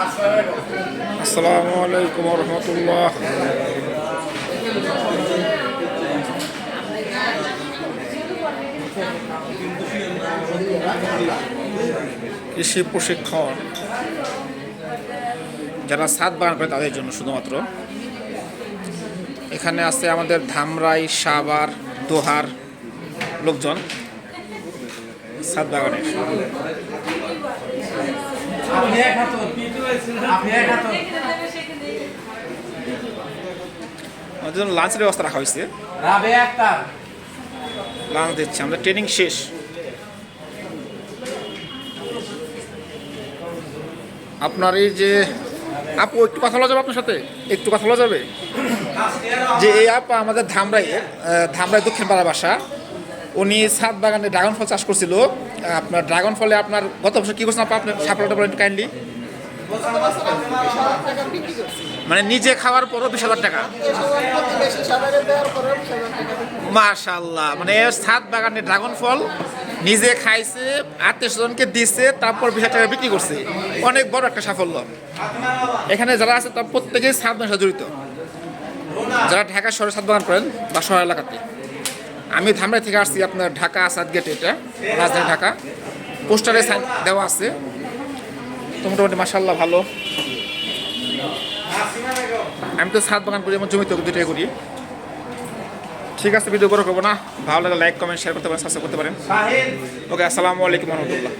আসসালামু আলাইকুম ওয়া রাহমাতুল্লাহ। কৃষি প্রশিক্ষণ যারা ছাদ বাগান করে তাদের জন্য শুধুমাত্র। এখানে আছে আমাদের ধামরাই, সাভার, দোহার লোকজন ছাদ বাগানের। আমাদের জন্য লাঞ্চের ব্যবস্থা রাখা হয়েছে, লাঞ্চ দিচ্ছে। আমাদের ট্রেনিং শেষ। আপনার এই যে আপু, একটু কথা বলা যাবে আপনার সাথে? একটু কথা বলা যাবে? যে এই আপা আমাদের ধামরাই দক্ষিণ পাড়া বাসা। উনি ছাদ বাগানে ড্রাগন ফল চাষ করছিল। আপনার ড্রাগন ফলে আপনার গত বছর কী করছেন আপা? আপনার সাফল্যটা বলেন কাইন্ডলি। মানে নিজে খাওয়ার পরও 20,000 টাকা। মাশাআল্লাহ, মানে ছাদ বাগানে ড্রাগন ফল নিজে খাইছে, আত্মীয়স্বজনকে দিচ্ছে, তারপর 20,000 টাকা বিক্রি করছে। অনেক বড় একটা সাফল্য। এখানে যারা আছে তার প্রত্যেকেই ছাদ বাগানের সাথে জড়িত, যারা ঢাকা শহরে ছাদ বাগান করেন বা শহর এলাকাতে। আমি ধামরাই থেকে আসছি, আপনার ঢাকা আসাদ গেট, এটা রাজধানী ঢাকা। পোস্টারে সাইন দেওয়া আছে। তো মোটামুটি মাশাআল্লাহ ভালো। আমি তো ছাদ বাগান করি, আমার জমিতে দুটাই করি। ঠিক আছে, ভিডিও বড় করবো না। ভালো লাগলে লাইক, কমেন্ট, শেয়ার করতে পারেন, সাবস্ক্রাইব করতে পারেন। ওকে, আসসালামু আলাইকুম ওয়া রাহমাতুল্লাহ।